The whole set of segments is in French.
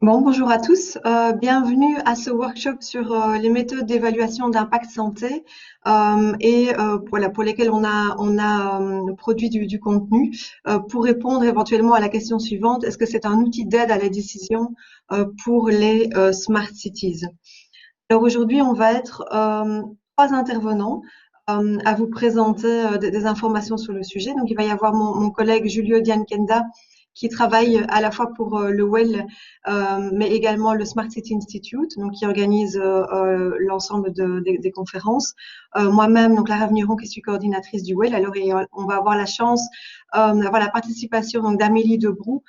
Bonjour à tous. Bienvenue à ce workshop sur les méthodes d'évaluation d'impact santé voilà, pour lesquelles on a produit du contenu pour répondre éventuellement à la question suivante: est-ce que c'est un outil d'aide à la décision pour les smart cities? Alors aujourd'hui, on va être trois intervenants à vous présenter des informations sur le sujet. Donc il va y avoir mon collègue Julio Diankenda qui travaille à la fois pour le WELL, mais également le Smart City Institute, donc qui organise l'ensemble des conférences. Moi-même, donc Lara Vigneron, qui suis coordinatrice du WELL. Alors, on va avoir la chance d'avoir la participation donc d'Amélie Debroux,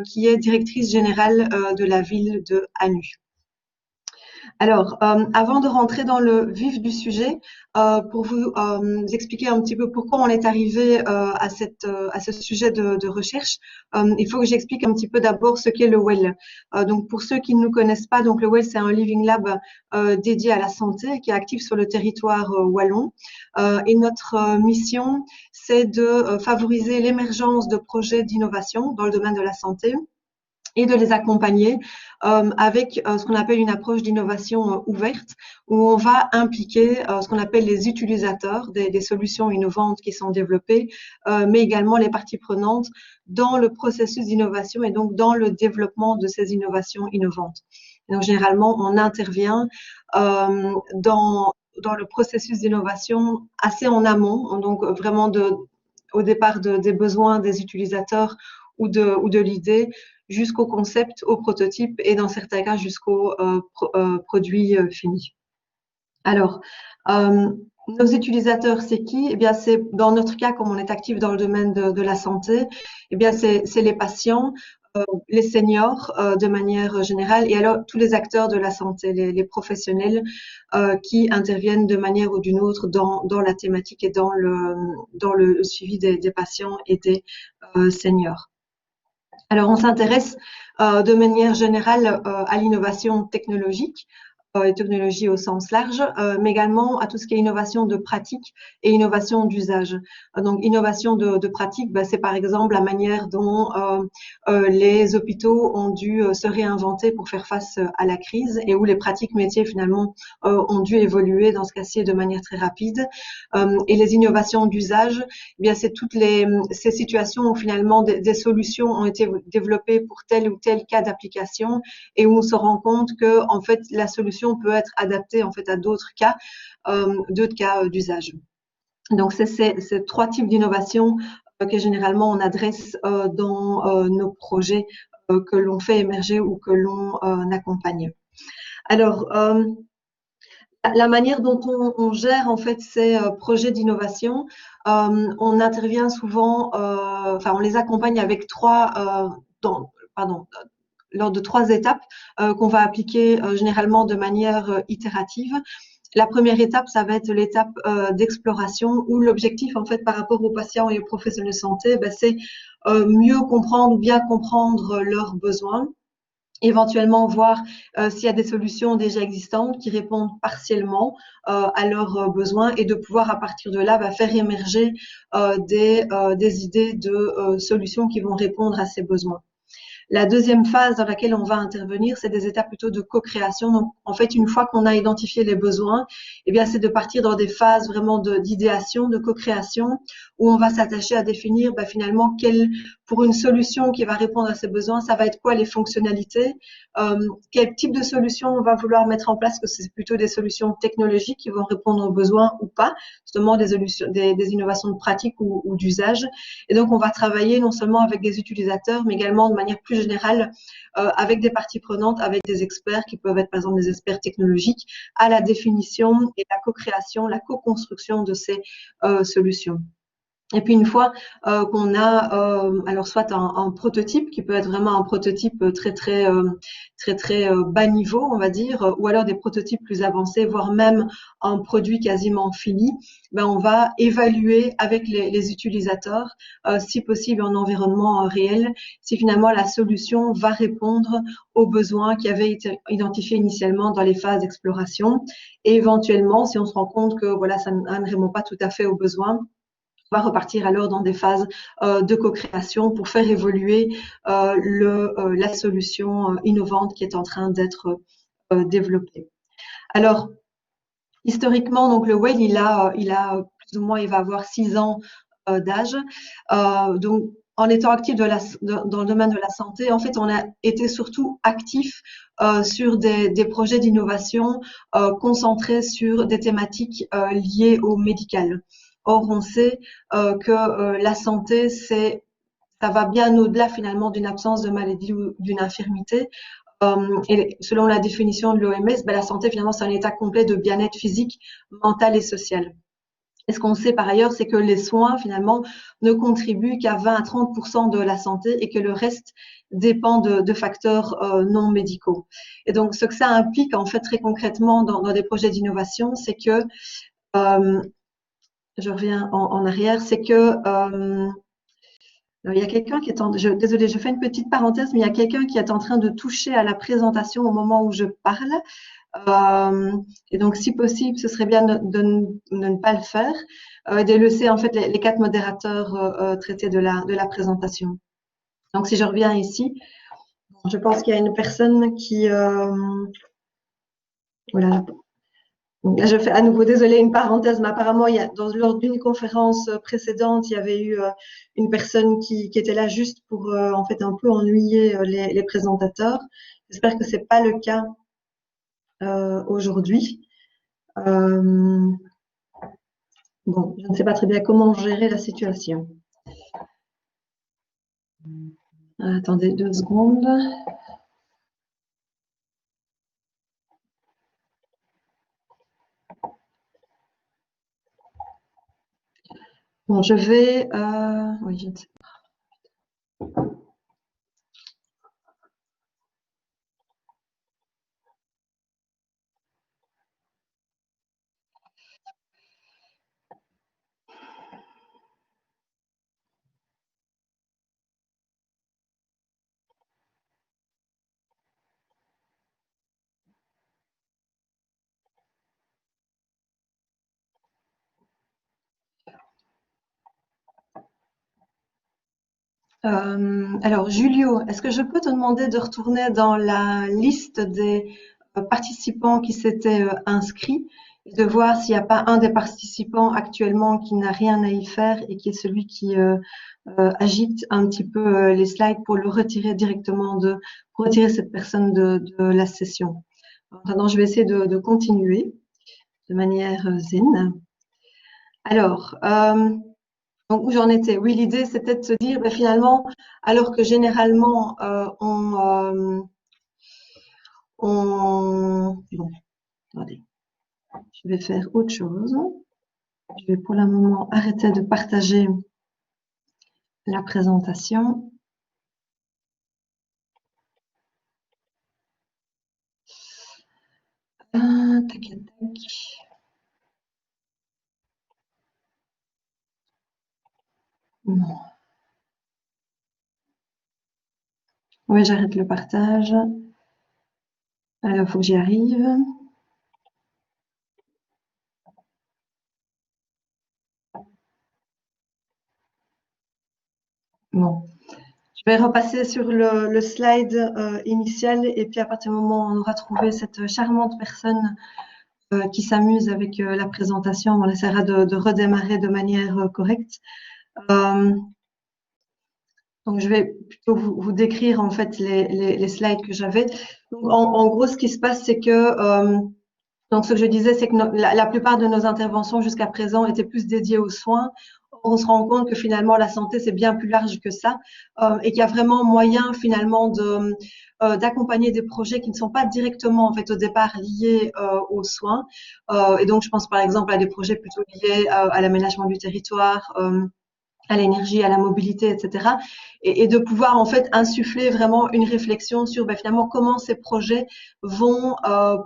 qui est directrice générale de la ville de Hanu. Alors, avant de rentrer dans le vif du sujet, pour vous expliquer un petit peu pourquoi on est arrivé à ce sujet de recherche, il faut que j'explique un petit peu d'abord ce qu'est le WELL. Donc, pour ceux qui ne nous connaissent pas, donc le WELL, c'est un Living Lab dédié à la santé qui est actif sur le territoire wallon. Et notre mission, c'est de favoriser l'émergence de projets d'innovation dans le domaine de la santé et de les accompagner avec ce qu'on appelle une approche d'innovation ouverte, où on va impliquer ce qu'on appelle les utilisateurs des solutions innovantes qui sont développées, mais également les parties prenantes dans le processus d'innovation et donc dans le développement de ces innovations innovantes. Et donc généralement, on intervient dans le processus d'innovation assez en amont, donc vraiment au départ des besoins des utilisateurs ou de l'idée, jusqu'au concept, au prototype et dans certains cas jusqu'au produit fini. Alors, nos utilisateurs, c'est qui? Eh bien, c'est dans notre cas, comme on est actif dans le domaine de la santé, eh bien, c'est les patients, les seniors de manière générale, et alors tous les acteurs de la santé, les professionnels qui interviennent de manière ou d'une autre dans la thématique et dans le suivi des patients et des seniors. Alors, on s'intéresse de manière générale à l'innovation technologique, et technologie au sens large, mais également à tout ce qui est innovation de pratique et innovation d'usage. Donc, innovation de pratique, c'est par exemple la manière dont les hôpitaux ont dû se réinventer pour faire face à la crise et où les pratiques métiers finalement ont dû évoluer dans ce cas-ci de manière très rapide. Et les innovations d'usage, eh bien c'est toutes ces situations où finalement des solutions ont été développées pour tel ou tel cas d'application et où on se rend compte que en fait la solution peut être adaptée en fait à d'autres cas d'usage. Donc c'est ces trois types d'innovations que généralement on adresse dans nos projets que l'on fait émerger ou que l'on accompagne. Alors la manière dont on gère en fait ces projets d'innovation, on intervient souvent, on les accompagne avec lors de trois étapes qu'on va appliquer généralement de manière itérative. La première étape, ça va être l'étape d'exploration où l'objectif, en fait, par rapport aux patients et aux professionnels de santé, c'est mieux comprendre ou bien comprendre leurs besoins, éventuellement voir s'il y a des solutions déjà existantes qui répondent partiellement à leurs besoins et de pouvoir à partir de là faire émerger des idées de solutions qui vont répondre à ces besoins. La deuxième phase dans laquelle on va intervenir, c'est des étapes plutôt de co-création. Donc, en fait, une fois qu'on a identifié les besoins, eh bien, c'est de partir dans des phases vraiment d'idéation, de co-création, où on va s'attacher à définir finalement pour une solution qui va répondre à ces besoins, ça va être quoi les fonctionnalités, quel type de solution on va vouloir mettre en place, que c'est plutôt des solutions technologiques qui vont répondre aux besoins ou pas, justement des innovations de pratique ou d'usage. Et donc, on va travailler non seulement avec des utilisateurs, mais également de manière plus générale avec des parties prenantes, avec des experts qui peuvent être par exemple des experts technologiques à la définition et la co-création, la co-construction de ces solutions. Et puis une fois qu'on a alors soit un prototype qui peut être vraiment un prototype très bas niveau, on va dire, ou alors des prototypes plus avancés, voire même un produit quasiment fini, on va évaluer avec les utilisateurs, si possible en environnement réel, si finalement la solution va répondre aux besoins qui avaient été identifiés initialement dans les phases d'exploration. Et éventuellement, si on se rend compte que voilà, ça ne répond pas tout à fait aux besoins, on va repartir alors dans des phases de co-création pour faire évoluer la solution innovante qui est en train d'être développée. Alors, historiquement, donc le WEL, il a plus ou moins, il va avoir 6 ans d'âge. Donc, en étant actif dans le domaine de la santé, en fait, on a été surtout actif sur des projets d'innovation concentrés sur des thématiques liées au médical. Or, on sait que la santé, ça va bien au-delà finalement d'une absence de maladie ou d'une infirmité. Et selon la définition de l'OMS, la santé finalement c'est un état complet de bien-être physique, mental et social. Et ce qu'on sait par ailleurs, c'est que les soins finalement ne contribuent qu'à 20 à 30% de la santé et que le reste dépend de facteurs non médicaux. Et donc ce que ça implique en fait très concrètement dans des projets d'innovation, c'est que je reviens en arrière, c'est que il y a quelqu'un qui est désolée, je fais une petite parenthèse, mais il y a quelqu'un qui est en train de toucher à la présentation au moment où je parle. Et donc, si possible, ce serait bien de ne pas le faire et de laisser en fait les 4 modérateurs traiter de la présentation. Donc, si je reviens ici, je pense qu'il y a une personne qui voilà. Donc là, je fais à nouveau, désolé, une parenthèse, mais apparemment, lors d'une conférence précédente, il y avait eu une personne qui était là juste pour en fait un peu ennuyer les présentateurs. J'espère que c'est pas le cas aujourd'hui. Bon, je ne sais pas très bien comment gérer la situation. Attendez 2 secondes. Bon, je vais... oui, je ne sais pas. Alors, Julio, est-ce que je peux te demander de retourner dans la liste des participants qui s'étaient inscrits et de voir s'il n'y a pas un des participants actuellement qui n'a rien à y faire et qui est celui qui agite un petit peu les slides pour le retirer directement pour retirer cette personne de la session. Maintenant, je vais essayer de continuer de manière zen. Alors, donc, où j'en étais? Oui, l'idée, c'était de se dire, finalement, alors que généralement, bon, attendez, je vais faire autre chose. Je vais pour le moment arrêter de partager la présentation. Tac, tac. Non. Oui, j'arrête le partage. Alors, il faut que j'y arrive. Bon. Je vais repasser sur le slide initial et puis à partir du moment où on aura trouvé cette charmante personne qui s'amuse avec la présentation, on essaiera de redémarrer de manière correcte. Donc, je vais plutôt vous décrire en fait les slides que j'avais. En gros, ce qui se passe, c'est que donc ce que je disais, c'est que la plupart de nos interventions jusqu'à présent étaient plus dédiées aux soins. On se rend compte que finalement la santé c'est bien plus large que ça et qu'il y a vraiment moyen finalement d'accompagner des projets qui ne sont pas directement en fait au départ liés aux soins. Et donc je pense par exemple à des projets plutôt liés à l'aménagement du territoire. À l'énergie, à la mobilité, etc. Et de pouvoir en fait insuffler vraiment une réflexion sur finalement comment ces projets vont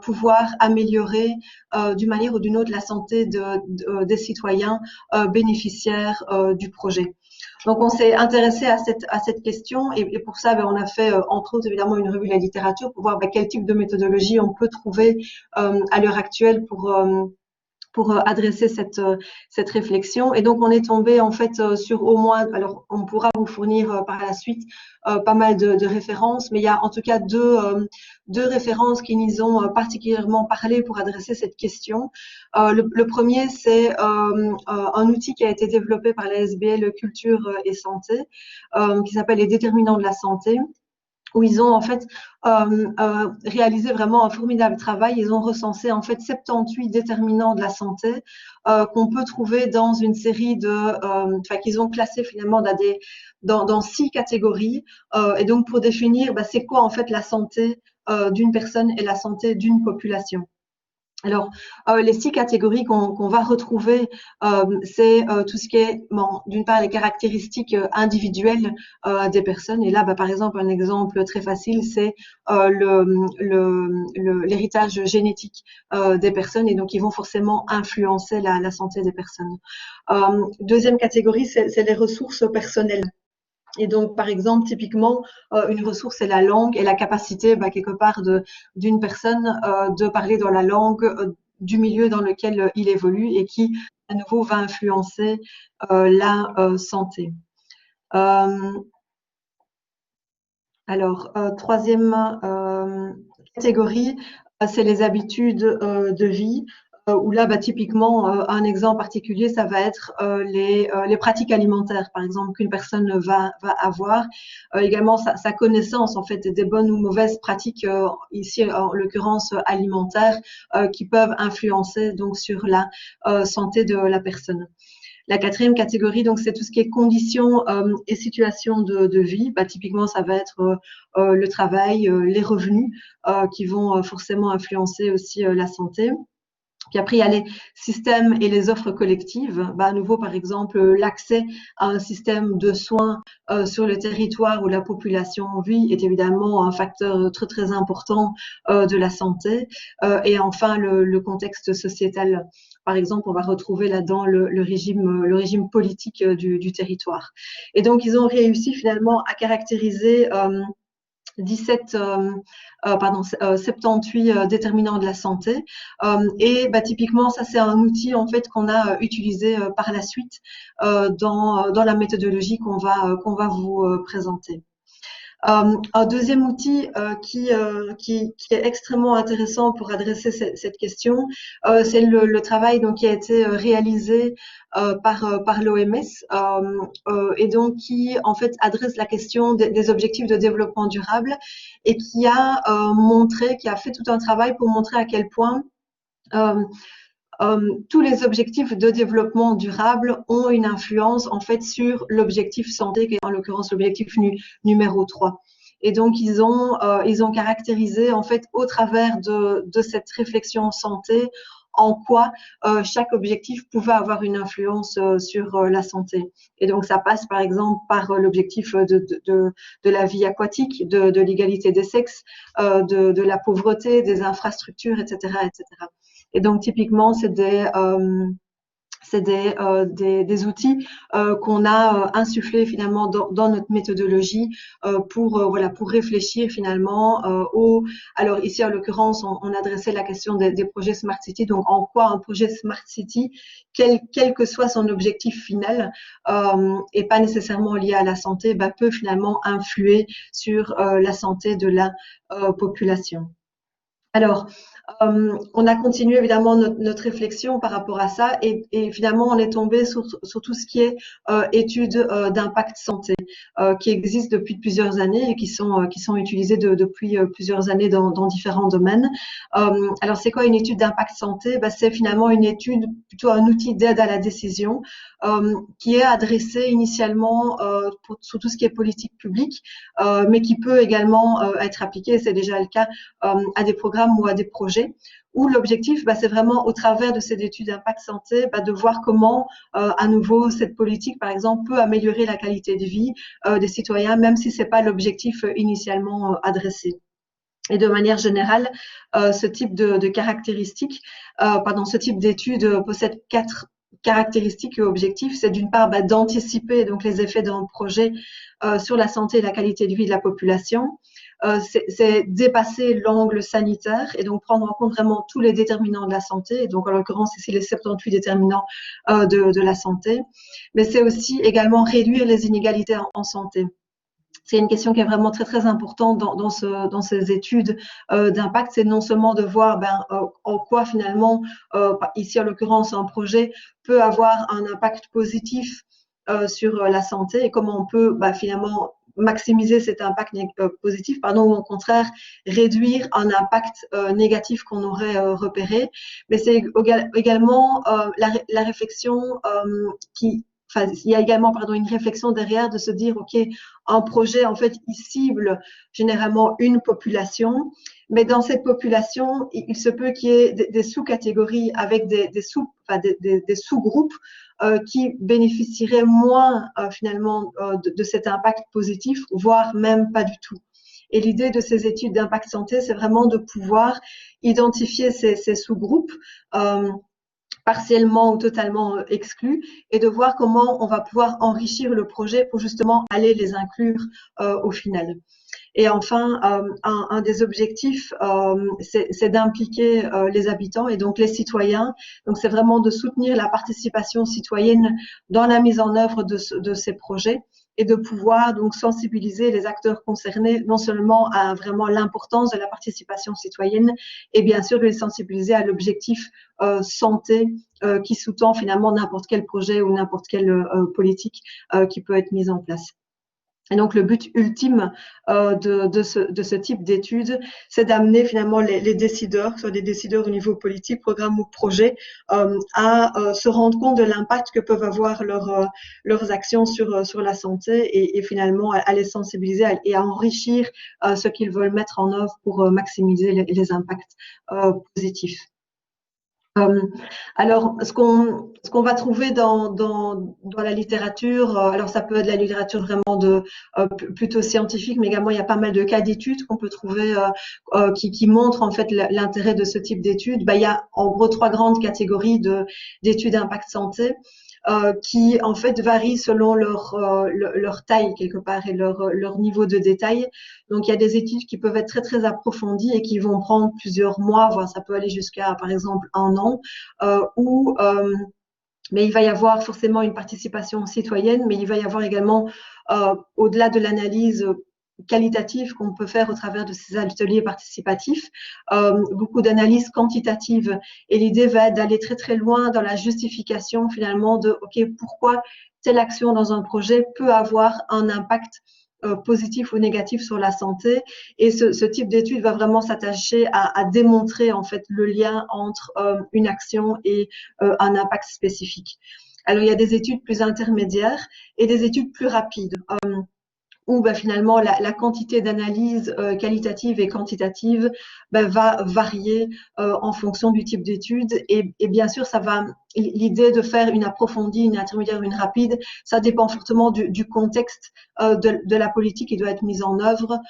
pouvoir améliorer d'une manière ou d'une autre la santé des citoyens bénéficiaires du projet. Donc on s'est intéressé à cette question et pour ça on a fait entre autres évidemment une revue de la littérature pour voir quel type de méthodologie on peut trouver à l'heure actuelle pour adresser cette réflexion. Et donc, on est tombé en fait sur au moins, alors on pourra vous fournir par la suite pas mal de références, mais il y a en tout cas deux références qui nous ont particulièrement parlé pour adresser cette question. Le premier, c'est un outil qui a été développé par la SBL Culture et Santé, qui s'appelle les déterminants de la santé, où ils ont en fait réalisé vraiment un formidable travail. Ils ont recensé en fait 78 déterminants de la santé qu'on peut trouver dans une série enfin qu'ils ont classé finalement dans 6 catégories. Et donc pour définir c'est quoi en fait la santé d'une personne et la santé d'une population. Alors, les 6 catégories qu'on va retrouver, c'est tout ce qui est, bon, d'une part, les caractéristiques individuelles des personnes. Et là, par exemple, un exemple très facile, c'est l'héritage génétique des personnes. Et donc, ils vont forcément influencer la santé des personnes. Deuxième catégorie, c'est les ressources personnelles. Et donc, par exemple, typiquement, une ressource, c'est la langue et la capacité, quelque part, d'une personne de parler dans la langue du milieu dans lequel il évolue et qui, à nouveau, va influencer la santé. Alors, troisième catégorie, c'est les habitudes de vie. Où là, typiquement, un exemple particulier, ça va être les pratiques alimentaires, par exemple, qu'une personne va avoir. Également, sa connaissance, en fait, des bonnes ou mauvaises pratiques, ici, en l'occurrence, alimentaires, qui peuvent influencer donc sur la santé de la personne. La quatrième catégorie, donc, c'est tout ce qui est conditions et situations de vie. Typiquement, ça va être le travail, les revenus, qui vont forcément influencer aussi la santé. Puis après, il y a les systèmes et les offres collectives. À nouveau, par exemple, l'accès à un système de soins sur le territoire où la population vit est évidemment un facteur très, très important de la santé. Et enfin, le contexte sociétal. Par exemple, on va retrouver là-dedans le régime politique du territoire. Et donc, ils ont réussi finalement à caractériser 78 déterminants de la santé. Et typiquement, ça, c'est un outil en fait qu'on a utilisé par la suite dans la méthodologie qu'on va vous présenter. Un deuxième outil qui est extrêmement intéressant pour adresser cette question, c'est le travail donc qui a été réalisé par l'OMS et donc qui en fait adresse la question des objectifs de développement durable et qui a qui a fait tout un travail pour montrer à quel point tous les objectifs de développement durable ont une influence en fait sur l'objectif santé, qui est en l'occurrence l'objectif numéro 3. Et donc ils ont caractérisé en fait au travers de cette réflexion santé en quoi chaque objectif pouvait avoir une influence sur la santé. Et donc ça passe par exemple par l'objectif de la vie aquatique, de l'égalité des sexes, de la pauvreté, des infrastructures, etc., etc. Et donc, typiquement, c'est des outils qu'on a insufflés finalement dans notre méthodologie pour réfléchir finalement alors ici en l'occurrence on adressait la question des projets Smart City, donc en quoi un projet Smart City, quel que soit son objectif final et pas nécessairement lié à la santé, peut finalement influer sur la santé de la population. Alors, on a continué évidemment notre réflexion par rapport à ça et finalement on est tombé sur tout ce qui est études d'impact santé qui existent depuis plusieurs années et qui sont utilisées depuis plusieurs années dans différents domaines. Alors c'est quoi une étude d'impact santé? C'est finalement une étude, plutôt un outil d'aide à la décision qui est adressé initialement sur tout ce qui est politique publique, mais qui peut également être appliqué, c'est déjà le cas, à des programmes ou à des projets où l'objectif, c'est vraiment au travers de cette étude d'impact santé, de voir comment, à nouveau, cette politique, par exemple, peut améliorer la qualité de vie des citoyens, même si c'est pas l'objectif initialement adressé. Et de manière générale, ce type de caractéristiques, ce type d'étude possède 4 caractéristiques et objectifs. C'est d'une part d'anticiper donc les effets d'un projet sur la santé et la qualité de vie de la population. c'est dépasser l'angle sanitaire et donc prendre en compte vraiment tous les déterminants de la santé, et donc en l'occurrence ici les 78 déterminants de la santé, mais c'est aussi également réduire les inégalités en santé. C'est une question qui est vraiment très très importante dans ces études d'impact. C'est non seulement de voir en quoi finalement, ici en l'occurrence un projet peut avoir un impact positif sur la santé et comment on peut finalement maximiser cet impact positif, ou au contraire réduire un impact négatif qu'on aurait repéré. Mais c'est également la réflexion il y a également une réflexion derrière de se dire, OK, un projet, en fait, il cible généralement une population, mais dans cette population, il se peut qu'il y ait des sous-catégories avec des sous-groupes qui bénéficieraient moins finalement de cet impact positif, voire même pas du tout. Et l'idée de ces études d'impact santé, c'est vraiment de pouvoir identifier ces sous-groupes partiellement ou totalement exclus, et de voir comment on va pouvoir enrichir le projet pour justement aller les inclure au final. Et enfin, un des objectifs, c'est d'impliquer les habitants et donc les citoyens. Donc, c'est vraiment de soutenir la participation citoyenne dans la mise en œuvre de ces projets et de pouvoir donc sensibiliser les acteurs concernés non seulement à vraiment l'importance de la participation citoyenne, et bien sûr de les sensibiliser à l'objectif santé qui sous-tend finalement n'importe quel projet ou n'importe quelle politique qui peut être mise en place. Et donc, le but ultime de ce type d'études, c'est d'amener finalement les décideurs, soit des décideurs au niveau politique, programme ou projet, à se rendre compte de l'impact que peuvent avoir leurs actions sur la santé, et finalement à les sensibiliser et à enrichir ce qu'ils veulent mettre en œuvre pour maximiser les impacts positifs. Alors, ce qu'on va trouver dans la littérature, alors ça peut être de la littérature vraiment plutôt scientifique, mais également il y a pas mal de cas d'études qu'on peut trouver qui montrent en fait l'intérêt de ce type d'études. Il y a en gros 3 grandes catégories d'études d'impact santé. Qui en fait varient selon leur taille quelque part et leur niveau de détail. Donc il y a des études qui peuvent être très très approfondies et qui vont prendre plusieurs mois, voire ça peut aller jusqu'à par exemple 1 an, mais il va y avoir forcément une participation citoyenne, mais il va y avoir également, au-delà de l'analyse qualitative qu'on peut faire au travers de ces ateliers participatifs, beaucoup d'analyses quantitatives. Et l'idée va être d'aller très très loin dans la justification finalement de OK, pourquoi telle action dans un projet peut avoir un impact positif ou négatif sur la santé. Et ce type d'étude va vraiment s'attacher à démontrer en fait le lien entre une action et un impact spécifique. Alors il y a des études plus intermédiaires et des études plus rapides. Où finalement la quantité d'analyse qualitative et quantitative va varier en fonction du type d'étude, et bien sûr l'idée de faire une approfondie, une intermédiaire, une rapide, ça dépend fortement du contexte de la politique qui doit être mise en œuvre,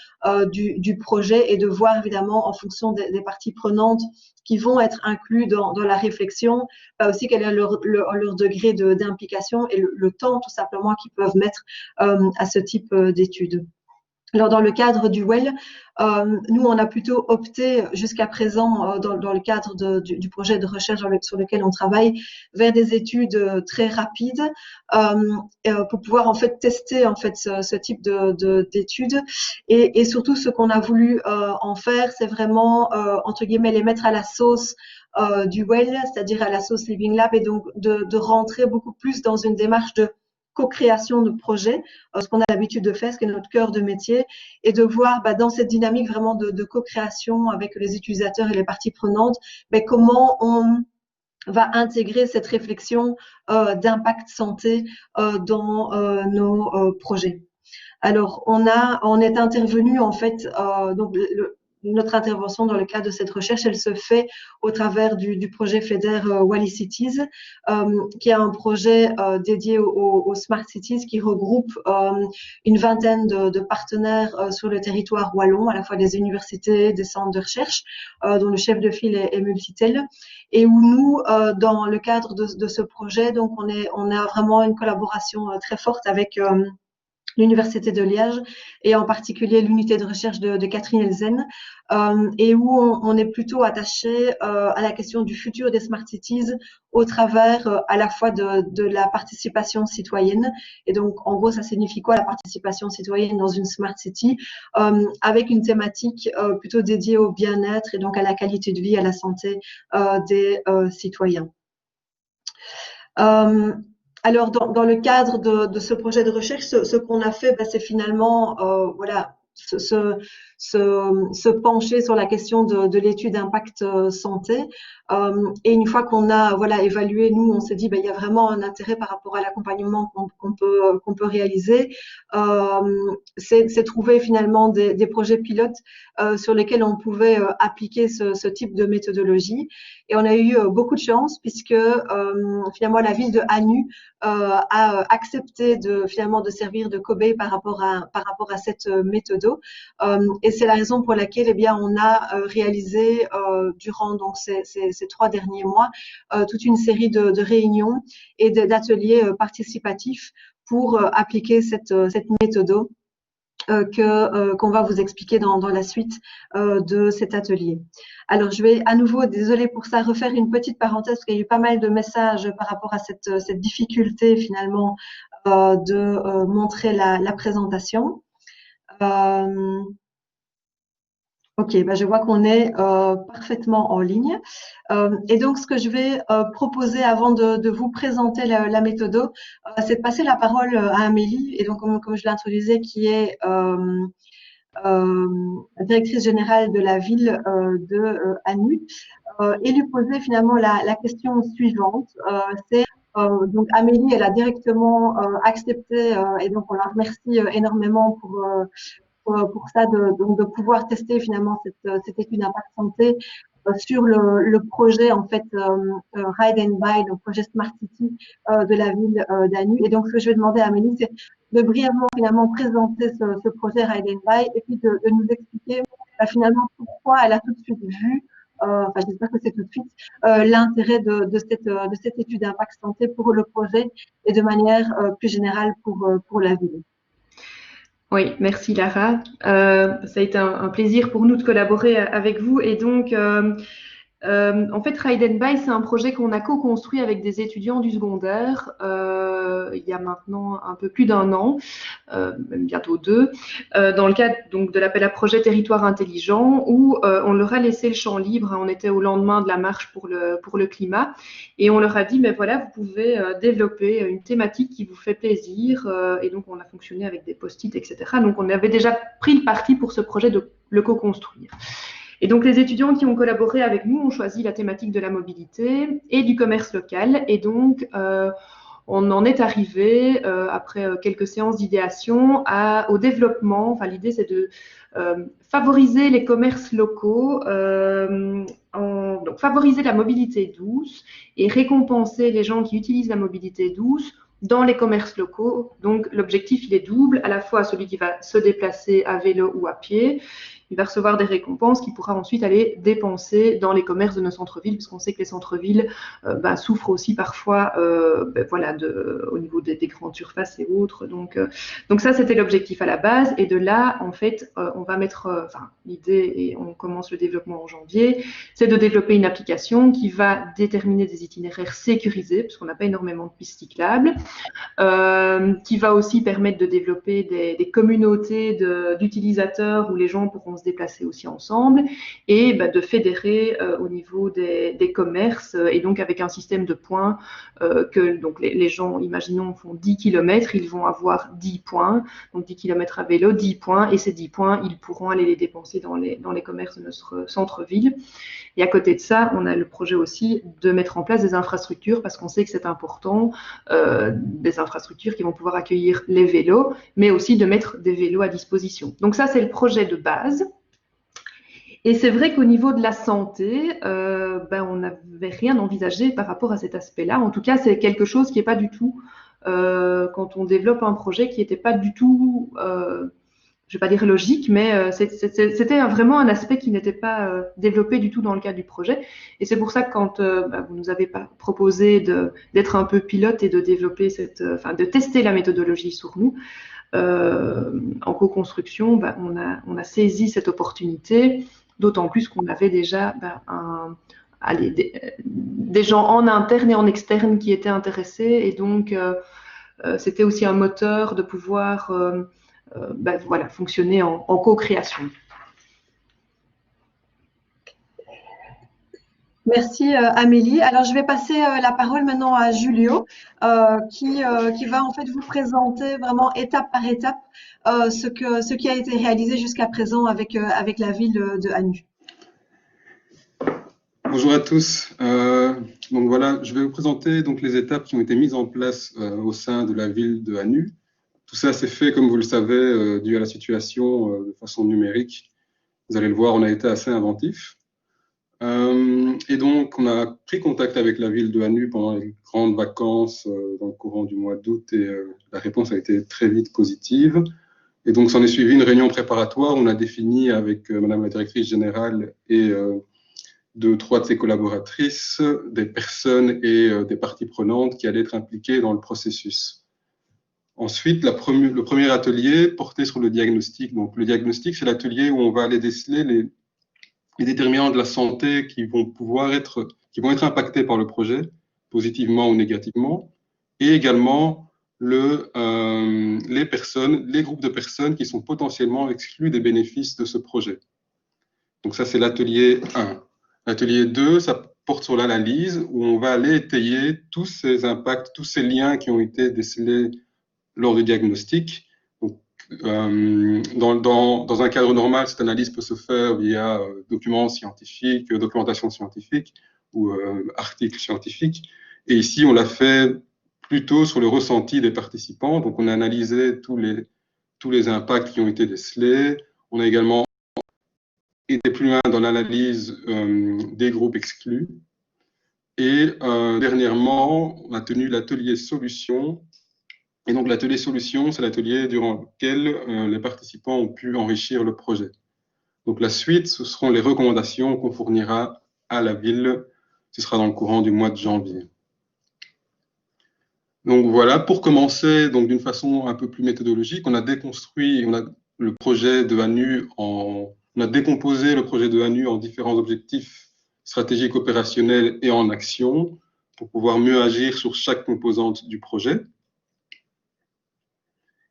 du projet, et de voir évidemment en fonction des parties prenantes qui vont être inclus dans la réflexion, aussi quel est leur degré d'implication et le temps tout simplement qu'ils peuvent mettre à ce type d'études. Alors, dans le cadre du WELL, nous, on a plutôt opté jusqu'à présent, dans le cadre du projet de recherche sur lequel on travaille, vers des études très rapides pour pouvoir en fait tester en fait ce type d'études. Et surtout, ce qu'on a voulu en faire, c'est vraiment, entre guillemets, les mettre à la sauce du WELL, c'est-à-dire à la sauce Living Lab, et donc de rentrer beaucoup plus dans une démarche de co-création de projets, ce qu'on a l'habitude de faire, ce qui est notre cœur de métier, et de voir dans cette dynamique vraiment de co-création avec les utilisateurs et les parties prenantes, comment on va intégrer cette réflexion d'impact santé dans nos projets. Alors, on est intervenu en fait, donc notre intervention dans le cadre de cette recherche, elle se fait au travers du projet FEDER Wallis Cities, qui est un projet dédié aux Smart Cities qui regroupe une vingtaine de partenaires sur le territoire wallon, à la fois des universités, des centres de recherche, dont le chef de file est Multitel, et où nous, dans le cadre de ce projet, donc on a vraiment une collaboration très forte avec l'Université de Liège et en particulier l'unité de recherche de Catherine Elzen, et où on est plutôt attaché à la question du futur des Smart Cities au travers à la fois de la participation citoyenne. Et donc, en gros, ça signifie quoi la participation citoyenne dans une Smart City, avec une thématique plutôt dédiée au bien-être et donc à la qualité de vie, à la santé des citoyens. Alors, dans le cadre de ce projet de recherche, ce qu'on a fait, c'est finalement, voilà, se pencher sur la question de l'étude d'impact santé. Et une fois qu'on a voilà évalué, nous, on s'est dit, il y a vraiment un intérêt par rapport à l'accompagnement qu'on peut réaliser. C'est trouver finalement des projets pilotes sur lesquels on pouvait appliquer ce type de méthodologie. Et on a eu beaucoup de chance puisque finalement la ville de Anu a accepté finalement de servir de cobaye par rapport à cette méthode. Et c'est la raison pour laquelle on a réalisé durant donc ces 3 derniers mois toute une série de réunions et d'ateliers participatifs pour appliquer cette méthode qu'on va vous expliquer dans la suite de cet atelier. Alors, je vais à nouveau, désolée pour ça, refaire une petite parenthèse parce qu'il y a eu pas mal de messages par rapport à cette difficulté finalement de montrer la présentation. Ok, je vois qu'on est parfaitement en ligne. Et donc, ce que je vais proposer avant de vous présenter la méthode, c'est de passer la parole à Amélie, et donc comme je l'introduisais, qui est directrice générale de la ville de Anu, et lui poser finalement la question suivante. C'est donc Amélie, elle a directement accepté, et donc on la remercie énormément pour ça, donc de pouvoir tester finalement cette étude d'impact santé sur le projet en fait Ride and Buy, donc projet Smart City de la ville d'Anu. Et donc ce que je vais demander à Amélie, c'est de brièvement finalement présenter ce projet Ride and Buy et puis de nous expliquer finalement pourquoi elle a tout de suite vu, enfin j'espère que c'est tout de suite, l'intérêt de cette étude d'impact santé pour le projet et de manière plus générale pour la ville. Oui, merci Lara. Ça a été un plaisir pour nous de collaborer avec vous. Et donc, en fait, Ride and Buy, c'est un projet qu'on a co-construit avec des étudiants du secondaire il y a maintenant un peu plus d'1 an, même bientôt 2, dans le cadre donc, de l'appel à projet Territoire Intelligent, où on leur a laissé le champ libre. On était au lendemain de la marche pour le climat, et on leur a dit, mais voilà, vous pouvez développer une thématique qui vous fait plaisir, et donc on a fonctionné avec des post-it, etc. Donc on avait déjà pris le parti pour ce projet de le co-construire. Et donc, les étudiants qui ont collaboré avec nous ont choisi la thématique de la mobilité et du commerce local. Et donc, on en est arrivé, après quelques séances d'idéation, au développement. Enfin, l'idée, c'est de favoriser les commerces locaux, donc favoriser la mobilité douce et récompenser les gens qui utilisent la mobilité douce dans les commerces locaux. Donc, l'objectif, il est double, à la fois celui qui va se déplacer à vélo ou à pied. Il va recevoir des récompenses qu'il pourra ensuite aller dépenser dans les commerces de nos centres-villes, puisqu'on sait que les centres-villes souffrent aussi parfois voilà, au niveau des grandes surfaces et autres. Donc ça, c'était l'objectif à la base. Et de là, en fait, on va mettre, l'idée, et on commence le développement en janvier, c'est de développer une application qui va déterminer des itinéraires sécurisés, parce qu'on n'a pas énormément de pistes cyclables, qui va aussi permettre de développer des communautés d'utilisateurs où les gens pourront se déplacer aussi ensemble, et de fédérer au niveau des commerces, et donc avec un système de points que donc les gens, imaginons, font 10 km, ils vont avoir 10 points, donc 10 km à vélo, 10 points, et ces 10 points, ils pourront aller les dépenser dans les commerces de notre centre-ville. Et à côté de ça, on a le projet aussi de mettre en place des infrastructures, parce qu'on sait que c'est important, des infrastructures qui vont pouvoir accueillir les vélos, mais aussi de mettre des vélos à disposition. Donc ça, c'est le projet de base. Et c'est vrai qu'au niveau de la santé, on n'avait rien envisagé par rapport à cet aspect-là. En tout cas, c'est quelque chose qui n'est pas du tout, quand on développe un projet, qui n'était pas du tout... je ne vais pas dire logique, mais c'était vraiment un aspect qui n'était pas développé du tout dans le cadre du projet. Et c'est pour ça que quand vous nous avez proposé d'être un peu pilote et de développer de tester la méthodologie sur nous, en co-construction, on a saisi cette opportunité, d'autant plus qu'on avait déjà des gens en interne et en externe qui étaient intéressés, et donc c'était aussi un moteur de pouvoir voilà, fonctionner en co-création. Merci Amélie. Alors je vais passer la parole maintenant à Julio qui va en fait vous présenter vraiment étape par étape ce qui a été réalisé jusqu'à présent avec la ville de Anu. Bonjour à tous. Donc voilà, je vais vous présenter donc les étapes qui ont été mises en place au sein de la ville de Anu. Tout ça s'est fait, comme vous le savez, dû à la situation de façon numérique. Vous allez le voir, on a été assez inventif. Et donc, on a pris contact avec la ville de Anu pendant les grandes vacances dans le courant du mois d'août et la réponse a été très vite positive. Et donc, s'en est suivi une réunion préparatoire où on a défini avec Madame la directrice générale et trois de ses collaboratrices, des personnes et des parties prenantes qui allaient être impliquées dans le processus. Ensuite, le premier atelier portait sur le diagnostic. Donc, le diagnostic, c'est l'atelier où on va aller déceler les déterminants de la santé qui vont être impactés par le projet, positivement ou négativement, et également les groupes de personnes qui sont potentiellement exclus des bénéfices de ce projet. Donc ça, c'est l'atelier 1. L'atelier 2, ça porte sur l'analyse, où on va aller étayer tous ces impacts, tous ces liens qui ont été décelés lors du diagnostic. Donc, dans un cadre normal, cette analyse peut se faire via documents scientifiques, documentation scientifique ou articles scientifiques. Et ici, on l'a fait plutôt sur le ressenti des participants. Donc, on a analysé tous les impacts qui ont été décelés. On a également été plus loin dans l'analyse des groupes exclus. Et dernièrement, on a tenu l'atelier solutions. Et donc, l'atelier solutions, c'est l'atelier durant lequel les participants ont pu enrichir le projet. Donc, la suite, ce seront les recommandations qu'on fournira à la ville. Ce sera dans le courant du mois de janvier. Donc, voilà, pour commencer, donc d'une façon un peu plus méthodologique, on a déconstruit le projet de Anu on a décomposé le projet de Anu en différents objectifs stratégiques, opérationnels et en action pour pouvoir mieux agir sur chaque composante du projet.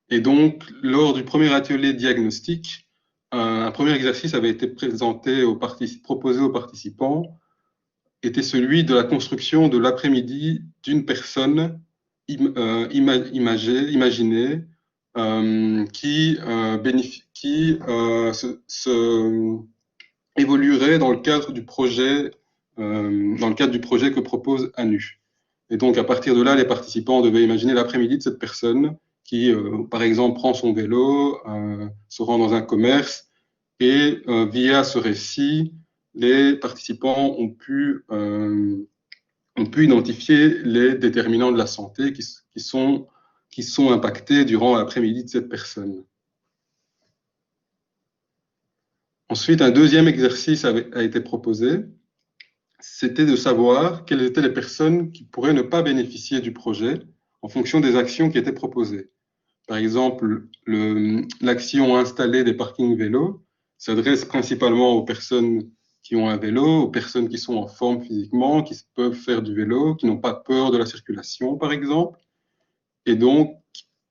Et donc, lors du premier atelier diagnostic, un premier exercice avait été proposé aux participants, était celui de la construction de l'après-midi d'une personne imaginée qui évoluerait dans le cadre du projet que propose Anu. Et donc, à partir de là, les participants devaient imaginer l'après-midi de cette personne qui, par exemple, prend son vélo, se rend dans un commerce, et via ce récit, les participants ont pu identifier les déterminants de la santé qui sont impactés durant l'après-midi de cette personne. Ensuite, un deuxième exercice a été proposé, c'était de savoir quelles étaient les personnes qui pourraient ne pas bénéficier du projet en fonction des actions qui étaient proposées. Par exemple, l'action installer des parkings vélos s'adresse principalement aux personnes qui ont un vélo, aux personnes qui sont en forme physiquement, qui peuvent faire du vélo, qui n'ont pas peur de la circulation, par exemple. Et donc,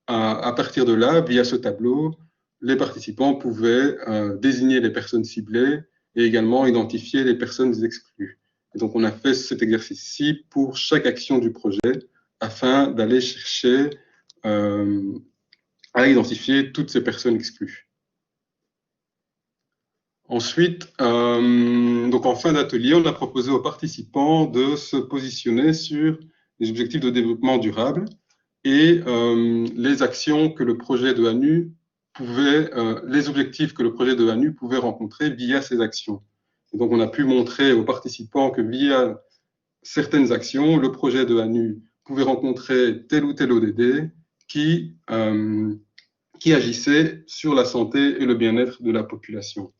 à partir de là, via ce tableau, les participants pouvaient désigner les personnes ciblées et également identifier les personnes exclues. Et donc, on a fait cet exercice-ci pour chaque action du projet afin d'aller chercher à identifier toutes ces personnes exclues. Ensuite, donc en fin d'atelier, on a proposé aux participants de se positionner sur les objectifs de développement durable et les actions que le projet de Anu les objectifs que le projet de Anu pouvait rencontrer via ces actions. Et donc, on a pu montrer aux participants que via certaines actions, le projet de Anu pouvait rencontrer tel ou tel ODD qui agissait sur la santé et le bien-être de la population.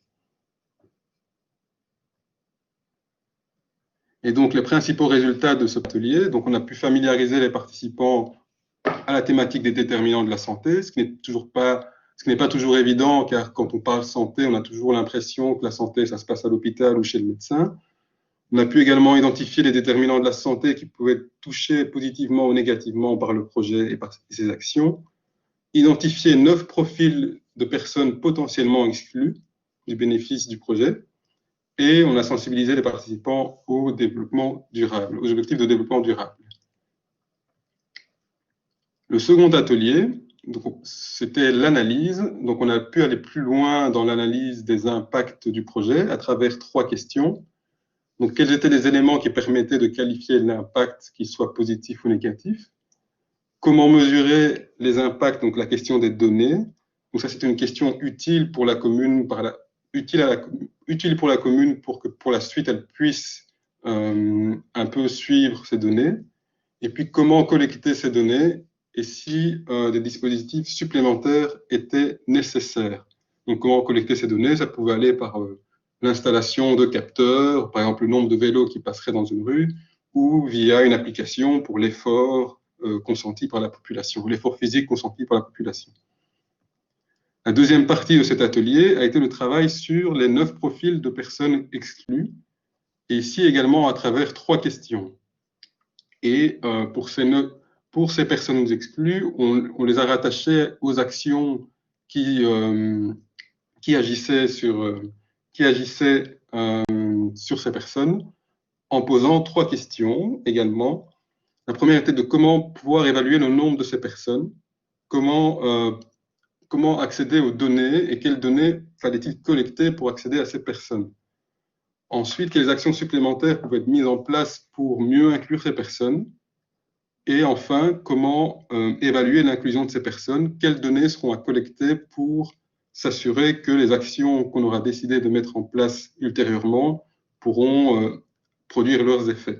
Et donc, les principaux résultats de cet atelier, donc on a pu familiariser les participants à la thématique des déterminants de la santé, ce qui n'est pas toujours évident, car quand on parle santé, on a toujours l'impression que la santé, ça se passe à l'hôpital ou chez le médecin. On a pu également identifier les déterminants de la santé qui pouvaient être touchés positivement ou négativement par le projet et par ses actions. Identifier 9 profils de personnes potentiellement exclues du bénéfice du projet. Et on a sensibilisé les participants au développement durable, aux objectifs de développement durable. Le second atelier, c'était l'analyse. Donc, on a pu aller plus loin dans l'analyse des impacts du projet à travers 3 questions. Donc, quels étaient les éléments qui permettaient de qualifier l'impact, qu'il soit positif ou négatif? Comment mesurer les impacts, donc la question des données. Donc, ça, c'est une question utile pour la commune, utile pour la commune pour que pour la suite, elle puisse un peu suivre ces données. Et puis, comment collecter ces données et si des dispositifs supplémentaires étaient nécessaires. Donc, comment collecter ces données? Ça pouvait aller par l'installation de capteurs, par exemple le nombre de vélos qui passeraient dans une rue, ou via une application pour l'effort consenti par la population, l'effort physique consenti par la population. La deuxième partie de cet atelier a été le travail sur les 9 profils de personnes exclues, et ici également à travers 3 questions. Et pour ces personnes exclues, on les a rattachées aux actions qui agissaient sur ces personnes en posant 3 questions également. La première était de comment pouvoir évaluer le nombre de ces personnes, comment accéder aux données et quelles données fallait-il collecter pour accéder à ces personnes. Ensuite, quelles actions supplémentaires pouvaient être mises en place pour mieux inclure ces personnes. Et enfin, comment évaluer l'inclusion de ces personnes, quelles données seront à collecter pour s'assurer que les actions qu'on aura décidé de mettre en place ultérieurement pourront produire leurs effets.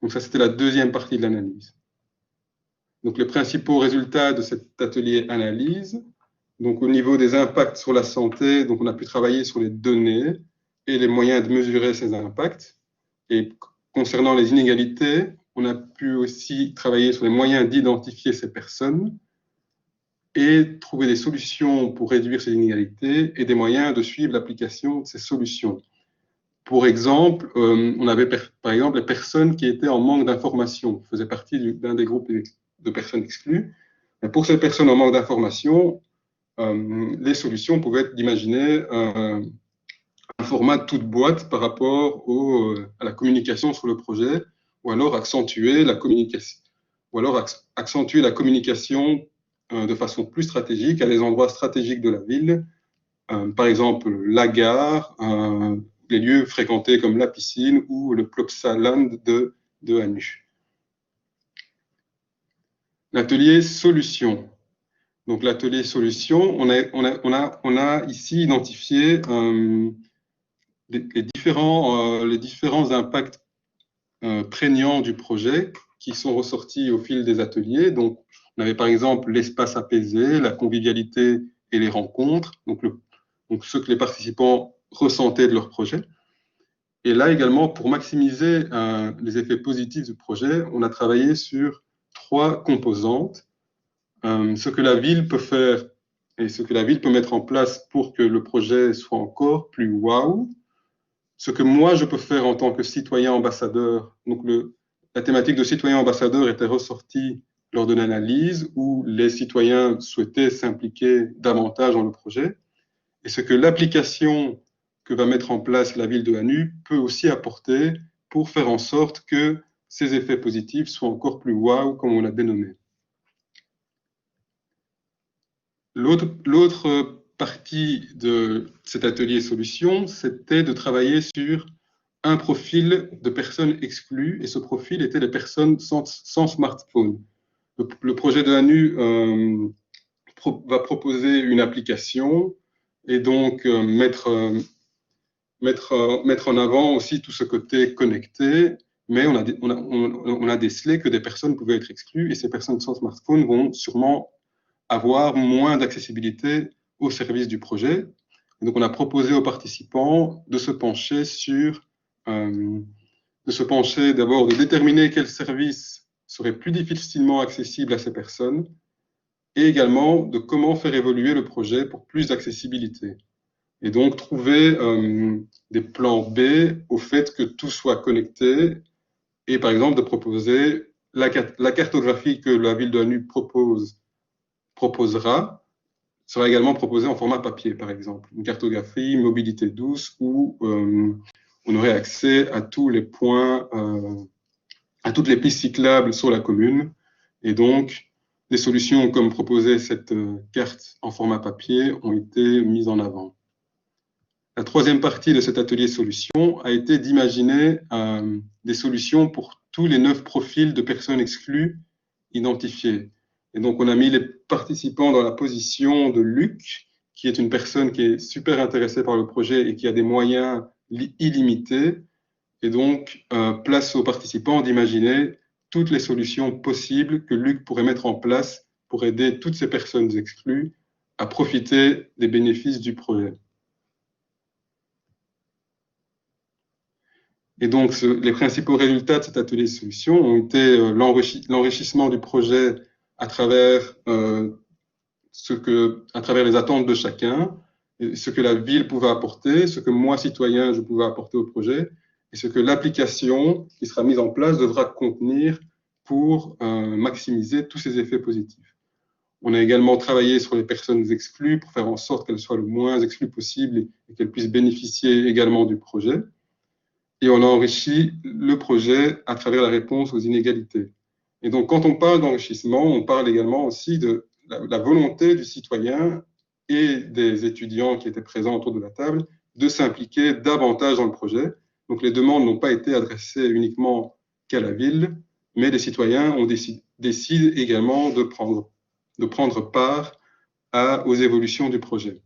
Donc ça, c'était la deuxième partie de l'analyse. Donc les principaux résultats de cet atelier analyse, donc au niveau des impacts sur la santé, donc on a pu travailler sur les données et les moyens de mesurer ces impacts. Et concernant les inégalités, on a pu aussi travailler sur les moyens d'identifier ces personnes et trouver des solutions pour réduire ces inégalités et des moyens de suivre l'application de ces solutions. Pour exemple, on avait par exemple les personnes qui étaient en manque d'information, faisaient partie d'un des groupes de personnes exclues. Et pour ces personnes en manque d'information, les solutions pouvaient être d'imaginer un format toute boîte par rapport à la communication sur le projet, ou alors accentuer la communication de façon plus stratégique à des endroits stratégiques de la ville, par exemple la gare, les lieux fréquentés comme la piscine ou le Plopsa Land de Anu. L'atelier solution. Donc l'atelier solution, on a ici identifié les différents impacts prégnants du projet qui sont ressortis au fil des ateliers. Donc, on avait par exemple l'espace apaisé, la convivialité et les rencontres, donc ce que les participants ressentaient de leur projet. Et là également, pour maximiser les effets positifs du projet, on a travaillé sur 3 composantes. Ce que la ville peut faire et ce que la ville peut mettre en place pour que le projet soit encore plus waouh. Ce que moi, je peux faire en tant que citoyen ambassadeur. Donc, la thématique de citoyen ambassadeur était ressortie lors de l'analyse où les citoyens souhaitaient s'impliquer davantage dans le projet. Et ce que l'application que va mettre en place la ville de Anu peut aussi apporter pour faire en sorte que ces effets positifs soient encore plus waouh, comme on l'a dénommé. L'autre partie de cet atelier solution, c'était de travailler sur un profil de personnes exclues, et ce profil était les personnes sans smartphone. Le projet de Anu va proposer une application et donc mettre en avant aussi tout ce côté connecté, mais on a décelé que des personnes pouvaient être exclues, et ces personnes sans smartphone vont sûrement avoir moins d'accessibilité au service du projet. Et donc, on a proposé aux participants de se pencher d'abord de déterminer quels services serait plus difficilement accessible à ces personnes, et également de comment faire évoluer le projet pour plus d'accessibilité. Et donc, trouver des plans B au fait que tout soit connecté et, par exemple, de proposer la cartographie que la ville de Hanu proposera sera également proposée en format papier, par exemple. Une cartographie mobilité douce où on aurait accès à tous les points, à toutes les pistes cyclables sur la commune. Et donc, des solutions comme proposer cette carte en format papier ont été mises en avant. La troisième partie de cet atelier solutions a été d'imaginer des solutions pour tous les 9 profils de personnes exclues identifiés. Et donc, on a mis les participants dans la position de Luc, qui est une personne qui est super intéressée par le projet et qui a des moyens illimités. Et donc, place aux participants d'imaginer toutes les solutions possibles que Luc pourrait mettre en place pour aider toutes ces personnes exclues à profiter des bénéfices du projet. Et donc, les principaux résultats de cet atelier de solutions ont été l'enrichissement du projet à travers les attentes de chacun, ce que la ville pouvait apporter, ce que moi, citoyen, je pouvais apporter au projet, et ce que l'application qui sera mise en place devra contenir pour maximiser tous ces effets positifs. On a également travaillé sur les personnes exclues pour faire en sorte qu'elles soient le moins exclues possible et qu'elles puissent bénéficier également du projet. Et on a enrichi le projet à travers la réponse aux inégalités. Et donc, quand on parle d'enrichissement, on parle également aussi de la volonté du citoyen et des étudiants qui étaient présents autour de la table de s'impliquer davantage dans le projet. Donc, les demandes n'ont pas été adressées uniquement qu'à la ville, mais les citoyens décident également de prendre part aux évolutions du projet.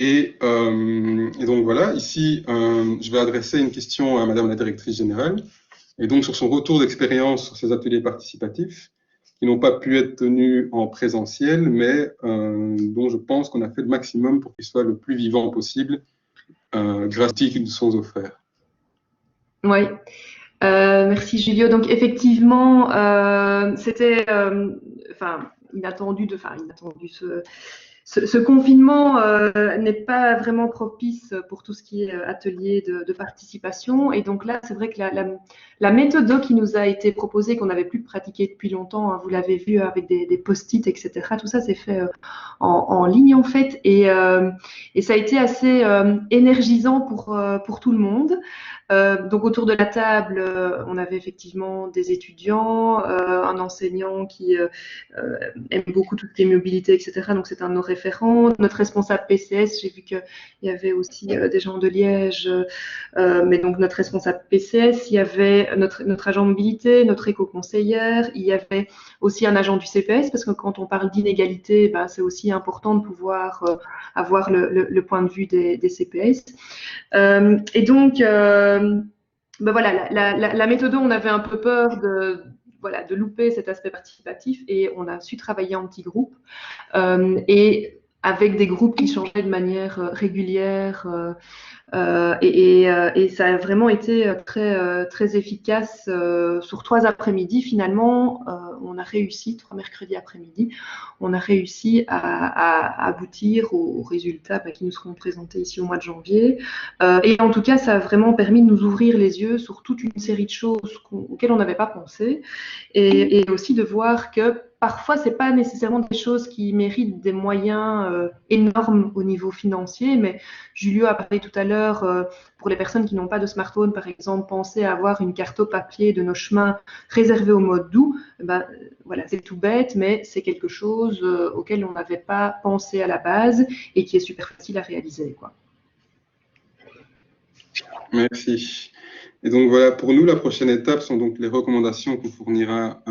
Et donc voilà, ici, je vais adresser une question à Madame la directrice générale, et donc sur son retour d'expérience sur ces ateliers participatifs, qui n'ont pas pu être tenus en présentiel, mais dont je pense qu'on a fait le maximum pour qu'ils soient le plus vivants possible, grâce aux outils qui nous sont offerts. Oui. Merci Julio. Donc effectivement, c'était inattendu ce confinement n'est pas vraiment propice pour tout ce qui est atelier de participation. Et donc là, c'est vrai que la méthode qui nous a été proposée, qu'on n'avait plus pratiquée depuis longtemps, hein, vous l'avez vu avec des post-it, etc. Tout ça, c'est fait en ligne en fait. Et ça a été assez énergisant pour tout le monde. Donc autour de la table, on avait effectivement des étudiants, un enseignant qui aime beaucoup toutes les mobilités, etc. Donc c'est un de nos référents. Notre responsable PCS, j'ai vu qu'il y avait aussi des gens de Liège, mais donc notre responsable PCS, il y avait notre agent mobilité, notre éco-conseillère, il y avait aussi un agent du CPS, parce que quand on parle d'inégalité, c'est aussi important de pouvoir avoir le point de vue des CPS. Et donc, voilà, la méthode, on avait un peu peur de louper cet aspect participatif et on a su travailler en petits groupes et avec des groupes qui changeaient de manière régulière et ça a vraiment été très efficace. Sur 3 après-midi, finalement, on a réussi, 3 mercredis après-midi, on a réussi à aboutir aux résultats qui nous seront présentés ici au mois de janvier. Et en tout cas, ça a vraiment permis de nous ouvrir les yeux sur toute une série de choses auxquelles on n'avait pas pensé et aussi de voir que parfois, ce n'est pas nécessairement des choses qui méritent des moyens énormes au niveau financier, mais Julio a parlé tout à l'heure, pour les personnes qui n'ont pas de smartphone, par exemple, penser à avoir une carte au papier de nos chemins réservée au mode doux, voilà, c'est tout bête, mais c'est quelque chose auquel on n'avait pas pensé à la base et qui est super facile à réaliser, quoi. Merci. Et donc voilà, pour nous, la prochaine étape sont donc les recommandations qu'on fournira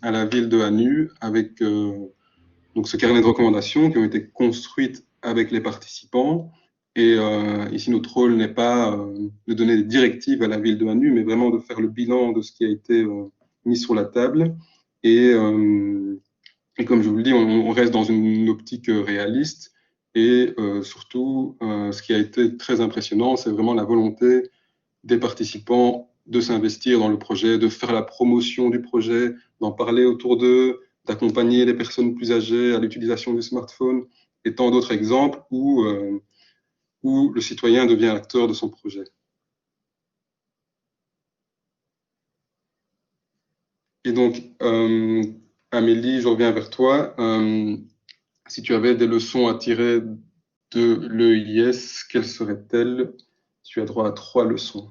à la ville de Hanu avec donc ce carnet de recommandations qui ont été construites avec les participants. Et ici, notre rôle n'est pas de donner des directives à la ville de Hanu, mais vraiment de faire le bilan de ce qui a été mis sur la table. Et comme je vous le dis, on reste dans une optique réaliste. Et surtout, ce qui a été très impressionnant, c'est vraiment la volonté des participants de s'investir dans le projet, de faire la promotion du projet, d'en parler autour d'eux, d'accompagner les personnes plus âgées à l'utilisation du smartphone, et tant d'autres exemples où le citoyen devient acteur de son projet. Et donc, Amélie, je reviens vers toi. Si tu avais des leçons à tirer de l'EIS, quelles seraient-elles? Tu as droit à 3 leçons.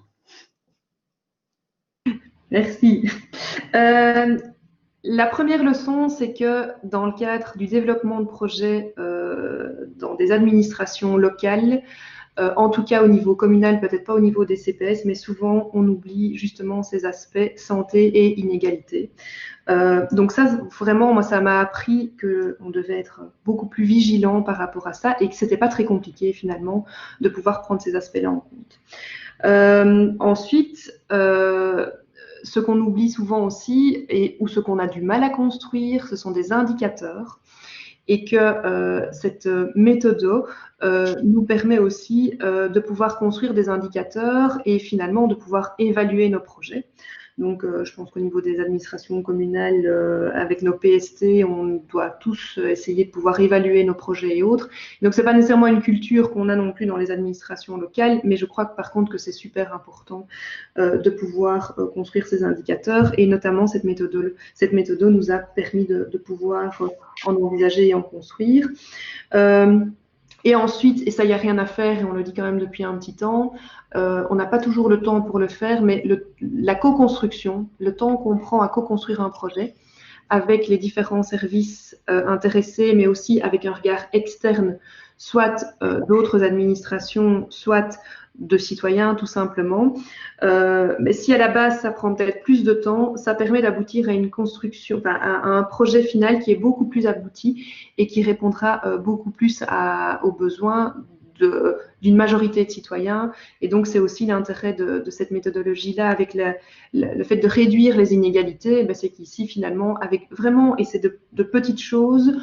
Merci. La première leçon, c'est que dans le cadre du développement de projets dans des administrations locales, en tout cas au niveau communal, peut-être pas au niveau des CPS, mais souvent on oublie justement ces aspects santé et inégalité. Donc ça, vraiment, moi, ça m'a appris qu'on devait être beaucoup plus vigilant par rapport à ça et que c'était pas très compliqué finalement de pouvoir prendre ces aspects-là en compte. Ensuite, ce qu'on oublie souvent aussi, ou ce qu'on a du mal à construire, ce sont des indicateurs. Et que cette méthode nous permet aussi de pouvoir construire des indicateurs et finalement de pouvoir évaluer nos projets. Donc, je pense qu'au niveau des administrations communales, avec nos PST, on doit tous essayer de pouvoir évaluer nos projets et autres. Donc, c'est pas nécessairement une culture qu'on a non plus dans les administrations locales, mais je crois que par contre que c'est super important de pouvoir construire ces indicateurs et notamment cette méthode nous a permis de pouvoir en envisager et en construire. Et ensuite, et ça, il n'y a rien à faire, et on le dit quand même depuis un petit temps, on n'a pas toujours le temps pour le faire, mais la co-construction, le temps qu'on prend à co-construire un projet avec les différents services intéressés, mais aussi avec un regard externe, soit d'autres administrations, soit de citoyens tout simplement. Mais si à la base ça prend peut-être plus de temps, ça permet d'aboutir à une construction, enfin, à un projet final qui est beaucoup plus abouti et qui répondra beaucoup plus aux besoins d'une majorité de citoyens. Et donc, c'est aussi l'intérêt de cette méthodologie-là avec le fait de réduire les inégalités, c'est qu'ici, finalement, avec vraiment, et c'est de petites choses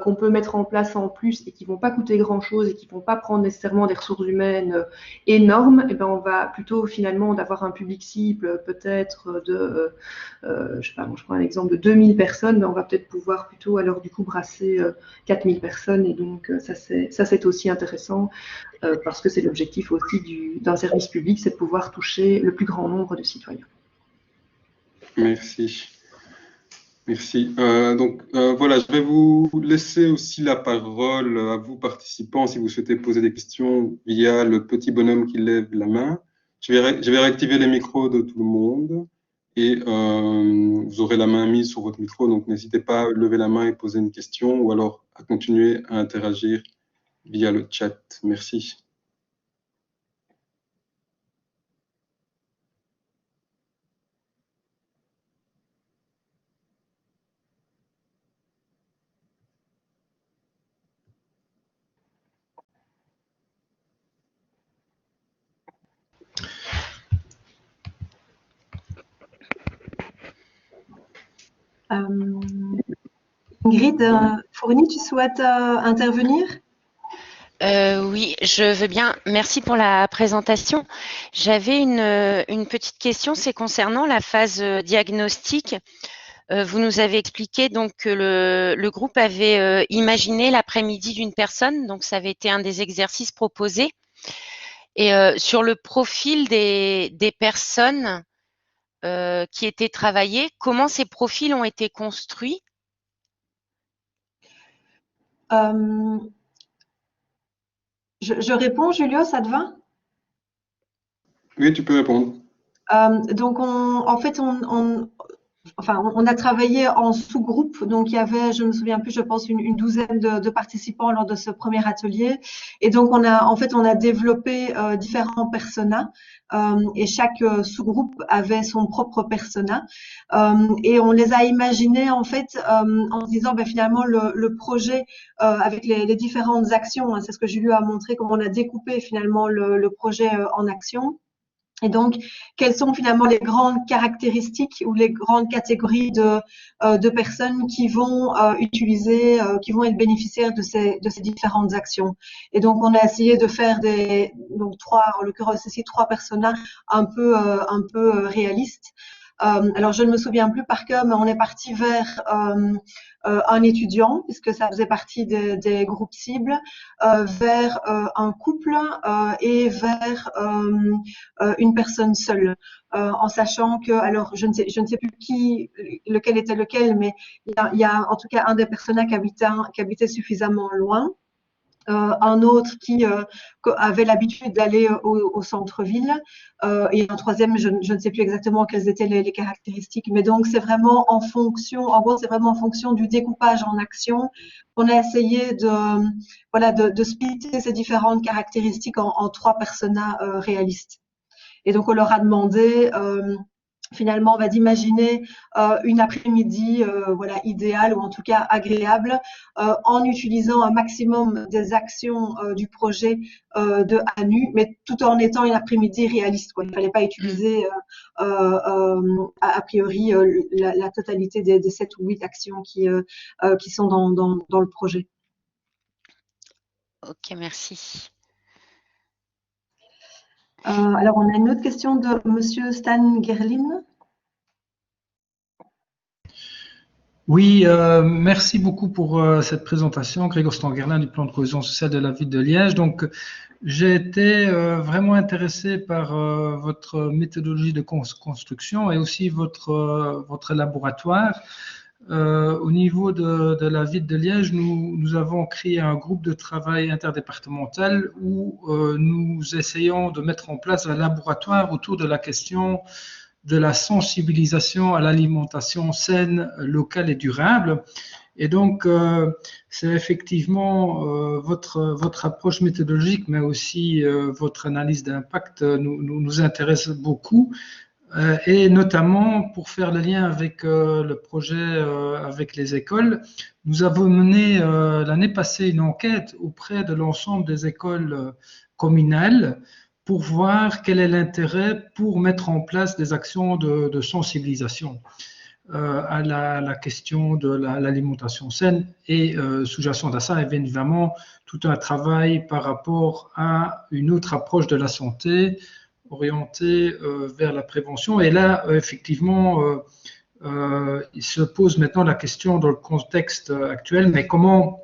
qu'on peut mettre en place en plus et qui ne vont pas coûter grand-chose et qui ne vont pas prendre nécessairement des ressources humaines énormes, et on va plutôt, finalement, d'avoir un public cible peut-être de, je sais pas, je prends un exemple de 2000 personnes, mais on va peut-être pouvoir plutôt, alors, du coup, brasser 4000 personnes. Et donc, ça, c'est aussi intéressant. Parce que c'est l'objectif aussi d'un service public, c'est de pouvoir toucher le plus grand nombre de citoyens. Merci. Merci. Donc, voilà, je vais vous laisser aussi la parole à vous, participants, si vous souhaitez poser des questions via le petit bonhomme qui lève la main. Je vais réactiver les micros de tout le monde et vous aurez la main mise sur votre micro, donc n'hésitez pas à lever la main et poser une question ou alors à continuer à interagir via le chat. Merci. Ingrid Fourny, tu souhaites intervenir? Oui, je veux bien. Merci pour la présentation. J'avais une petite question, c'est concernant la phase diagnostic. Vous nous avez expliqué donc que le groupe avait imaginé l'après-midi d'une personne, donc ça avait été un des exercices proposés. Et sur le profil des personnes qui étaient travaillées, comment ces profils ont été construits? Je réponds, Julio, ça te va? Oui, tu peux répondre. Donc, en fait, on a travaillé en sous-groupe, donc il y avait, je me souviens plus, je pense une douzaine de participants lors de ce premier atelier. Et donc on a développé différents personas et chaque sous-groupe avait son propre persona et on les a imaginés en fait en se disant finalement le projet avec les différentes actions, hein, c'est ce que Julio a montré, comment on a découpé finalement le projet en actions. Et donc, quelles sont finalement les grandes caractéristiques ou les grandes catégories de personnes qui vont utiliser, qui vont être bénéficiaires de ces différentes actions. Et donc, on a essayé de faire donc en l'occurrence ici, 3 personas un peu réalistes. Alors, je ne me souviens plus par cœur, mais on est parti vers un étudiant, puisque ça faisait partie des groupes cibles, vers un couple et vers une personne seule, en sachant que, alors je ne sais plus lequel était lequel, mais il y a en tout cas un des personnages qui habitait suffisamment loin. Un autre qui avait l'habitude d'aller au centre-ville, et un troisième, je ne sais plus exactement quelles étaient les caractéristiques, mais donc c'est vraiment en fonction, en gros, c'est vraiment en fonction du découpage en actions. On a essayé de splitter ces différentes caractéristiques en 3 personas réalistes. Et donc on leur a demandé finalement, on va d'imaginer une après-midi idéale ou en tout cas agréable en utilisant un maximum des actions du projet de ANU, mais tout en étant une après-midi réaliste, quoi. Il ne fallait pas utiliser a priori la totalité des 7 ou 8 actions qui sont dans le projet. Ok, merci. Alors, on a une autre question de Monsieur Stan Gerlin. Oui, merci beaucoup pour cette présentation, Grégoire Stangerlin du plan de cohésion sociale de la ville de Liège. Donc, j'ai été vraiment intéressé par votre méthodologie de construction et aussi votre laboratoire. Au niveau de la ville de Liège, nous avons créé un groupe de travail interdépartemental où nous essayons de mettre en place un laboratoire autour de la question de la sensibilisation à l'alimentation saine, locale et durable. Et donc, c'est effectivement votre approche méthodologique, mais aussi votre analyse d'impact nous intéresse beaucoup. Et notamment pour faire le lien avec le projet avec les écoles, nous avons mené l'année passée une enquête auprès de l'ensemble des écoles communales pour voir quel est l'intérêt pour mettre en place des actions de sensibilisation à la question de l'alimentation saine et sous-jacent à ça, évidemment, tout un travail par rapport à une autre approche de la santé orientée vers la prévention. Et là, effectivement, il se pose maintenant la question dans le contexte actuel, mais comment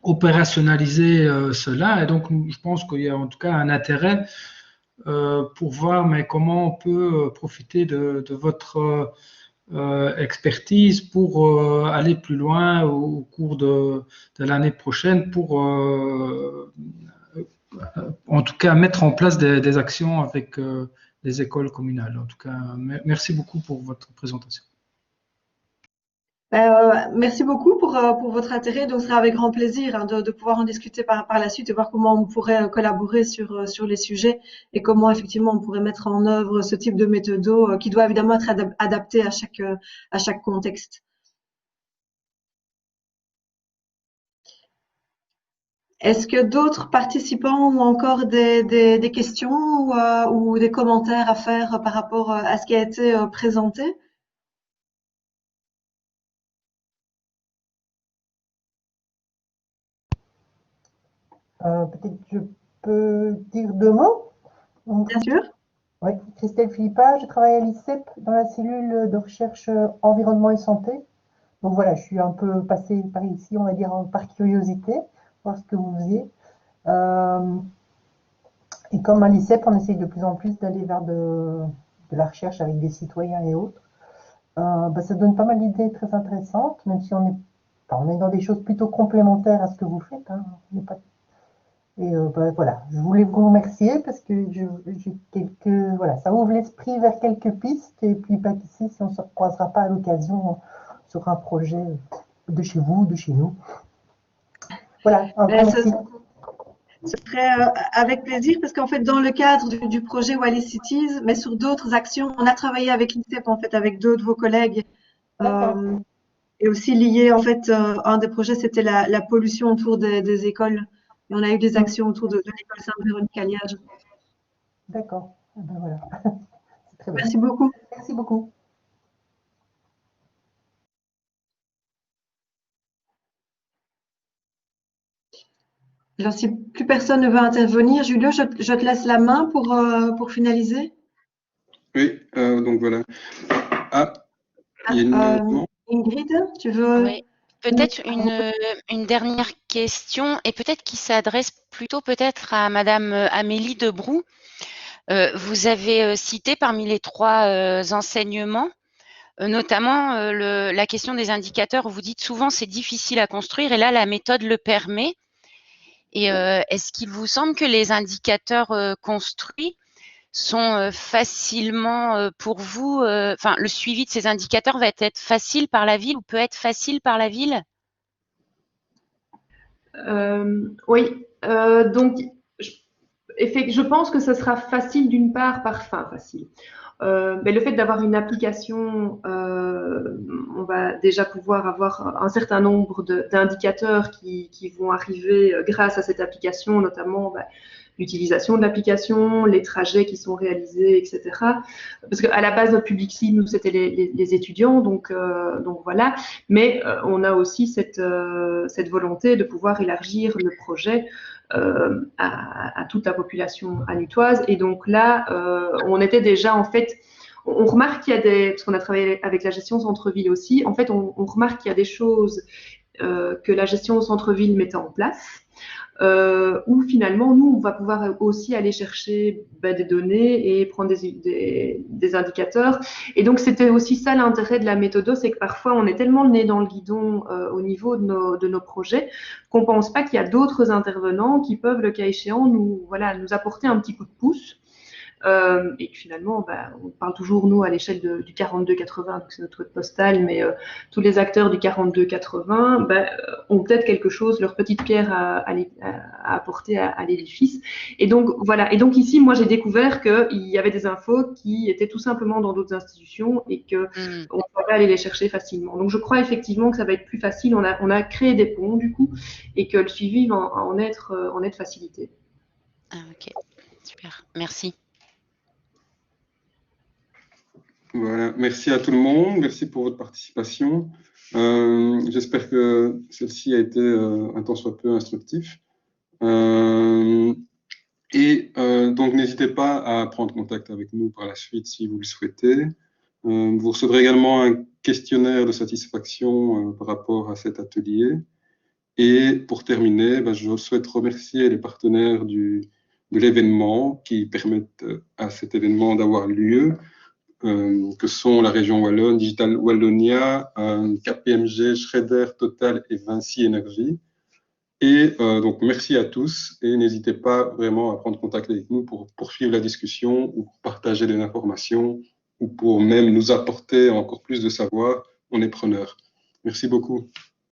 opérationnaliser cela. Et donc, je pense qu'il y a en tout cas un intérêt pour voir mais comment on peut profiter de votre expertise pour aller plus loin au cours de l'année prochaine pour en tout cas mettre en place des actions avec les écoles communales. En tout cas, merci beaucoup pour votre présentation. Merci beaucoup pour votre intérêt. Donc, ce sera avec grand plaisir de pouvoir en discuter par la suite et voir comment on pourrait collaborer sur les sujets et comment effectivement on pourrait mettre en œuvre ce type de méthode qui doit évidemment être adapté à chaque contexte. Est-ce que d'autres participants ont encore des questions ou des commentaires à faire par rapport à ce qui a été présenté? Peut-être je peux dire 2 mots. Bien sûr. Oui, Christelle Philippa, je travaille à l'ICEP dans la cellule de recherche environnement et santé. Donc voilà, je suis un peu passée par ici, on va dire par curiosité, voir ce que vous faisiez. Et comme à l'ICEP, on essaye de plus en plus d'aller vers de la recherche avec des citoyens et autres. Ça donne pas mal d'idées très intéressantes, même si on est dans des choses plutôt complémentaires à ce que vous faites. Hein. Et voilà, je voulais vous remercier parce que ça ouvre l'esprit vers quelques pistes et puis pas qu'ici, si on ne se croisera pas à l'occasion sur un projet de chez vous, de chez nous. Voilà, merci. Ce serait avec plaisir parce qu'en fait, dans le cadre du projet Wallis Cities, mais sur d'autres actions, on a travaillé avec l'ICEP, en fait, avec deux de vos collègues. Et aussi lié, en fait, un des projets, c'était la pollution autour des écoles. Et on a eu des actions autour de l'école Sainte-Véronique à Liège. D'accord. Ben voilà. C'est très bien. Merci beaucoup. Merci beaucoup. Alors, si plus personne ne veut intervenir, Julio, je te laisse la main pour finaliser. Oui, donc voilà. Ah, il y a une demande. Ingrid, tu veux? Oui, peut-être une dernière question et peut-être qui s'adresse plutôt peut-être à Madame Amélie Debroux. Vous avez cité parmi les 3 enseignements, notamment la question des indicateurs. Vous dites souvent c'est difficile à construire et là la méthode le permet. Et est-ce qu'il vous semble que les indicateurs construits sont facilement pour vous, enfin le suivi de ces indicateurs va être facile par la ville ou peut être facile par la ville? Oui, donc je pense que ce sera facile d'une part, enfin facile. Mais le fait d'avoir une application, on va déjà pouvoir avoir un certain nombre d'indicateurs qui vont arriver grâce à cette application, notamment l'utilisation de l'application, les trajets qui sont réalisés, etc. Parce qu'à la base, notre public cible, nous, c'était les étudiants, donc voilà. Mais on a aussi cette volonté de pouvoir élargir le projet à toute la population anutoise. Et donc là, on était déjà en fait, on remarque qu'il y a parce qu'on a travaillé avec la gestion centre-ville aussi, en fait, on remarque qu'il y a des choses que la gestion centre-ville mettait en place. Où finalement, nous, on va pouvoir aussi aller chercher des données et prendre des indicateurs. Et donc, c'était aussi ça l'intérêt de la méthode, c'est que parfois, on est tellement le nez dans le guidon au niveau de nos projets qu'on ne pense pas qu'il y a d'autres intervenants qui peuvent, le cas échéant, nous apporter un petit coup de pouce. Et finalement, on parle toujours, nous, à l'échelle du 42-80, donc c'est notre code postal, mais tous les acteurs du 42-80 ont peut-être quelque chose, leur petite pierre à apporter à l'édifice. Et donc, voilà. Et donc, ici, moi, j'ai découvert qu'il y avait des infos qui étaient tout simplement dans d'autres institutions et qu'on pouvait aller les chercher facilement. Donc, je crois effectivement que ça va être plus facile. On a créé des ponts, du coup, et que le suivi va en être facilité. Ah, ok, super. Merci. Voilà, merci à tout le monde, merci pour votre participation. J'espère que celle-ci a été un tant soit peu instructif. Donc, n'hésitez pas à prendre contact avec nous par la suite si vous le souhaitez. Vous recevrez également un questionnaire de satisfaction par rapport à cet atelier. Et pour terminer, je souhaite remercier les partenaires de l'événement qui permettent à cet événement d'avoir lieu. Que sont la région Wallonne, Digital Wallonia, KPMG, Schrader, Total et Vinci Énergie. Et donc, merci à tous et n'hésitez pas vraiment à prendre contact avec nous pour poursuivre la discussion ou pour partager des informations ou pour même nous apporter encore plus de savoir. On est preneurs. Merci beaucoup.